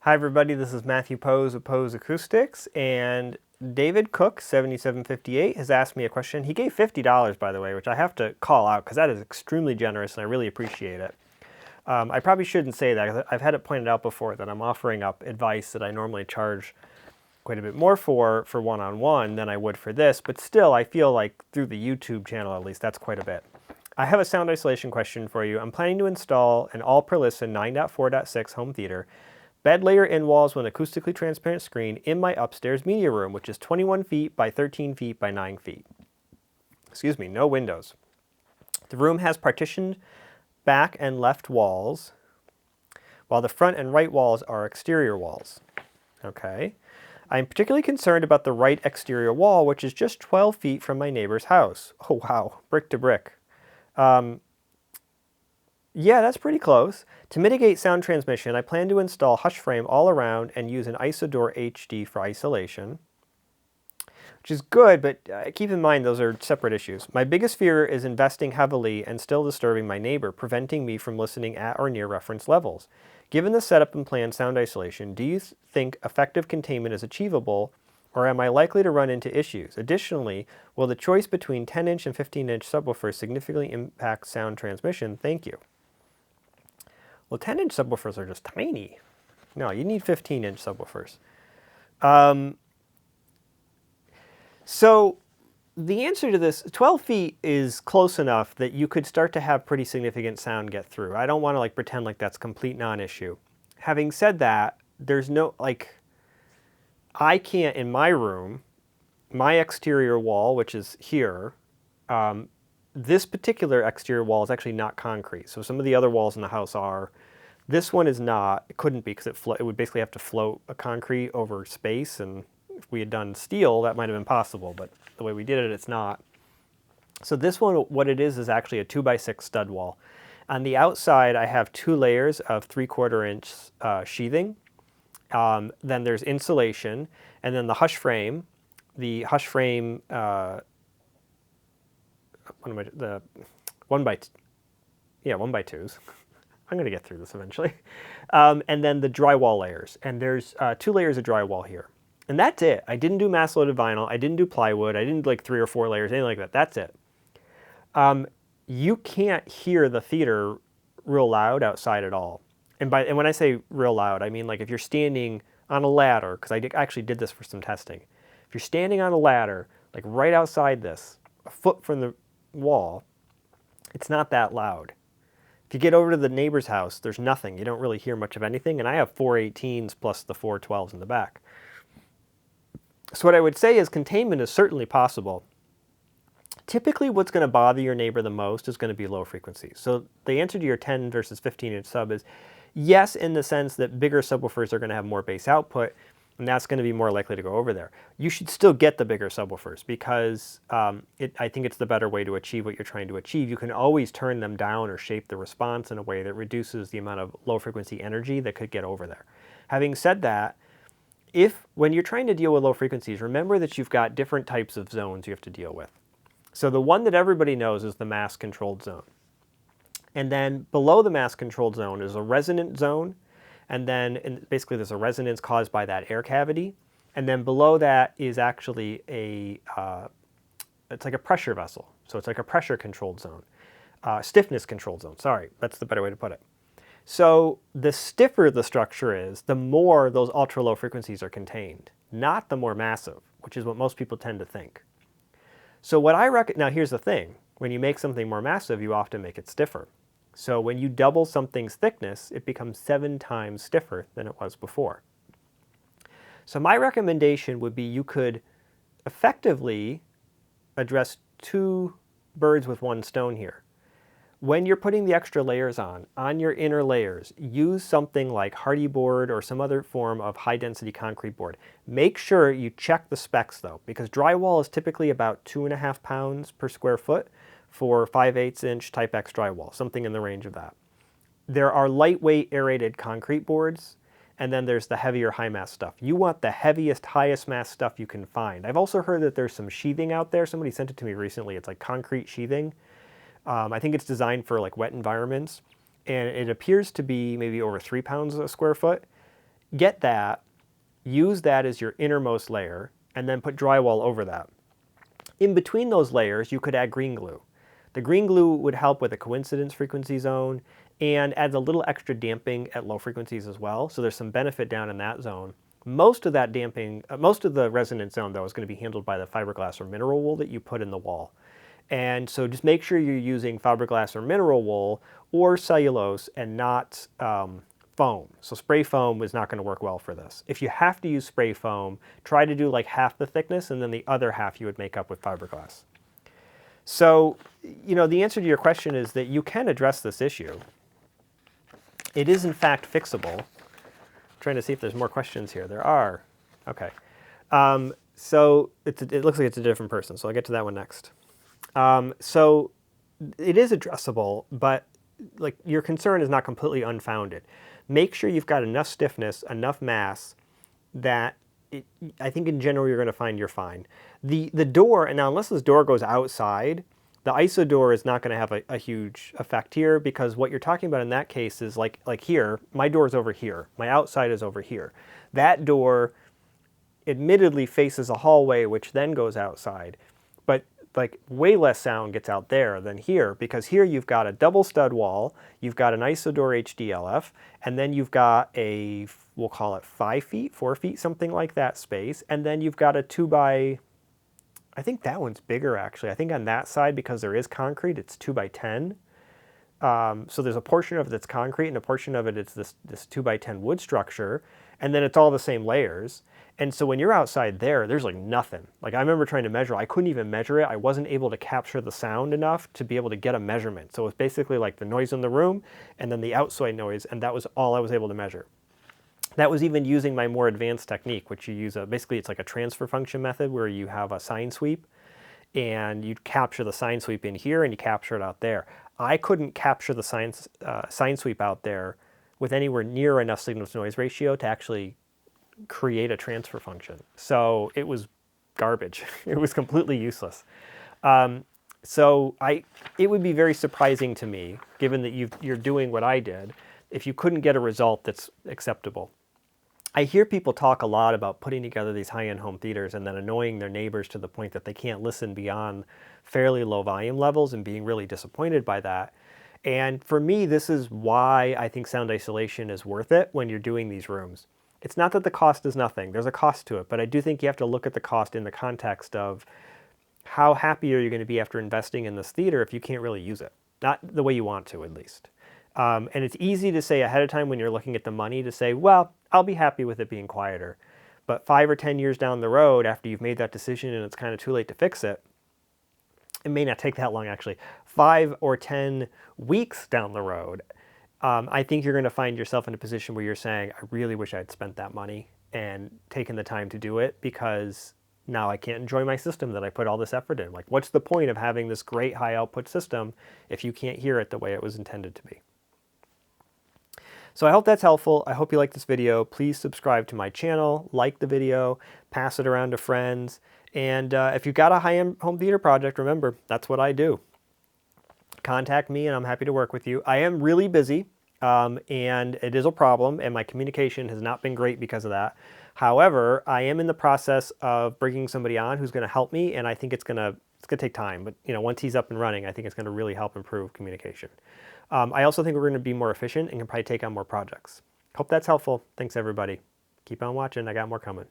Hi everybody, this is Matthew Poes of Poes Acoustics, and David Cook, 7758, has asked me a question. He gave $50, by the way, which I have to call out because that is extremely generous and I really appreciate it. I probably shouldn't say that. I've had it pointed out before that I'm offering up advice that I normally charge quite a bit more for one-on-one than I would for this, but still I feel like through the YouTube channel at least, that's quite a bit. I have a sound isolation question for you. I'm planning to install an all Perlisten 9.4.6 home theater bed layer in walls with an acoustically transparent screen in my upstairs media room, which is 21 feet by 13 feet by 9 feet. Excuse me, no windows. The room has partitioned back and left walls, while the front and right walls are exterior walls. Okay. I'm particularly concerned about the right exterior wall, which is just 12 feet from my neighbor's house. Oh wow, brick to brick. Yeah, that's pretty close. To mitigate sound transmission, I plan to install hush frame all around and use an Isodoor HD for isolation, which is good, but keep in mind those are separate issues. My biggest fear is investing heavily and still disturbing my neighbor, preventing me from listening at or near reference levels. Given the setup and planned sound isolation, do you think effective containment is achievable, or am I likely to run into issues? Additionally, will the choice between 10-inch and 15-inch subwoofers significantly impact sound transmission? Thank you. Well, 10-inch subwoofers are just tiny. No, you need 15-inch subwoofers. So the answer to this, 12 feet is close enough that you could start to have pretty significant sound get through. I don't want to pretend like that's complete non-issue. Having said that, there's no, I can't in my room, my exterior wall, which is here, this particular exterior wall is actually not concrete. So some of the other walls in the house are. This one is not. It couldn't be because it would basically have to float a concrete over space. And if we had done steel, that might have been possible. But the way we did it, it's not. So this one, what it is actually a 2x6 stud wall. On the outside, I have 2 layers of 3/4-inch sheathing. Then there's insulation. And then the hush frame. The hush frame... the 1x2s. I'm going to get through this eventually. And then the drywall layers. And there's 2 layers of drywall here. And that's it. I didn't do mass loaded vinyl. I didn't do plywood. I didn't do 3 or 4 layers, anything like that. That's it. You can't hear the theater real loud outside at all. And when I say real loud, I mean if you're standing on a ladder, because I actually did this for some testing. If you're standing on a ladder, right outside this, a foot from the wall, it's not that loud. If you get over to the neighbor's house, there's nothing. You don't really hear much of anything, and I have 4 18s plus the 4 12s in the back. So what I would say is containment is certainly possible. Typically what's going to bother your neighbor the most is going to be low frequency. So the answer to your 10 versus 15-inch sub is yes, in the sense that bigger subwoofers are going to have more bass output, and that's going to be more likely to go over there. You should still get the bigger subwoofers because I think it's the better way to achieve what you're trying to achieve. You can always turn them down or shape the response in a way that reduces the amount of low frequency energy that could get over there. Having said that, when you're trying to deal with low frequencies, remember that you've got different types of zones you have to deal with. So the one that everybody knows is the mass controlled zone. And then below the mass controlled zone is a resonant zone. And then basically there's a resonance caused by that air cavity. And then below that is actually it's like a pressure vessel. So it's like a pressure controlled zone. Stiffness controlled zone, sorry, that's the better way to put it. So the stiffer the structure is, the more those ultra low frequencies are contained, not the more massive, which is what most people tend to think. So what I recommend, now here's the thing, when you make something more massive, you often make it stiffer. So when you double something's thickness, it becomes 7 times stiffer than it was before. So my recommendation would be you could effectively address 2 birds with 1 stone here. When you're putting the extra layers on your inner layers, use something like hardy board or some other form of high-density concrete board. Make sure you check the specs though, because drywall is typically about 2.5 pounds per square foot for 5/8-inch Type X drywall, something in the range of that. There are lightweight aerated concrete boards, and then there's the heavier high mass stuff. You want the heaviest, highest mass stuff you can find. I've also heard that there's some sheathing out there. Somebody sent it to me recently. It's like concrete sheathing. I think it's designed for wet environments, and it appears to be maybe over 3 pounds a square foot. Get that, use that as your innermost layer, and then put drywall over that. In between those layers, you could add green glue. The green glue would help with the coincidence frequency zone and adds a little extra damping at low frequencies as well. So there's some benefit down in that zone. Most of that damping, most of the resonance zone though is going to be handled by the fiberglass or mineral wool that you put in the wall. And so just make sure you're using fiberglass or mineral wool or cellulose and not foam. So spray foam is not going to work well for this. If you have to use spray foam, try to do like half the thickness and then the other half you would make up with fiberglass. So, you know, the answer to your question is that you can address this issue. It is in fact fixable. I'm trying to see if there's more questions here. There are. Okay. So it looks like it's a different person, so I'll get to that one next. So it is addressable, but like your concern is not completely unfounded. Make sure you've got enough stiffness, enough mass that I think in general you're going to find you're fine. The door, and now unless this door goes outside, the ISO door is not going to have a huge effect here, because what you're talking about in that case is like here, my door is over here, my outside is over here. That door admittedly faces a hallway which then goes outside, but like way less sound gets out there than here, because here you've got a double stud wall, you've got an ISO door HDLF, and then you've got a, we'll call it 5 feet, 4 feet, something like that space, and then you've got a 2 by, I think that one's bigger actually. I think on that side, because there is concrete, it's 2 by 10. So there's a portion of it that's concrete and a portion of it is this 2 by 10 wood structure, and then it's all the same layers. And so when you're outside there, there's like nothing. Like I remember trying to measure, I couldn't even measure it. I wasn't able to capture the sound enough to be able to get a measurement. So it was basically like the noise in the room and then the outside noise, and that was all I was able to measure. That was even using my more advanced technique, which you use basically it's like a transfer function method where you have a sine sweep and you capture the sine sweep in here and you capture it out there. I couldn't capture the sine sweep out there with anywhere near enough signal to noise ratio to actually create a transfer function. So it was garbage. It was completely useless. So it would be very surprising to me, given that you're doing what I did, if you couldn't get a result that's acceptable. I hear people talk a lot about putting together these high-end home theaters and then annoying their neighbors to the point that they can't listen beyond fairly low volume levels and being really disappointed by that. And for me, this is why I think sound isolation is worth it when you're doing these rooms. It's not that the cost is nothing. There's a cost to it, but I do think you have to look at the cost in the context of how happy are you going to be after investing in this theater if you can't really use it? Not the way you want to, at least. And it's easy to say ahead of time when you're looking at the money to say, well, I'll be happy with it being quieter. But 5 or 10 years down the road, after you've made that decision and it's kind of too late to fix it, it may not take that long actually, 5 or 10 weeks down the road, I think you're going to find yourself in a position where you're saying, I really wish I'd spent that money and taken the time to do it, because now I can't enjoy my system that I put all this effort in. Like, what's the point of having this great high output system if you can't hear it the way it was intended to be? So I hope that's helpful. I hope you like this video. Please subscribe to my channel, like the video, pass it around to friends. And if you've got a high-end home theater project, remember, that's what I do. Contact me and I'm happy to work with you. I am really busy and it is a problem, and my communication has not been great because of that. However, I am in the process of bringing somebody on who's going to help me, and I think it's going to take time. But you know, once he's up and running, I think it's going to really help improve communication. I also think we're going to be more efficient and can probably take on more projects. Hope that's helpful. Thanks, everybody. Keep on watching. I got more coming.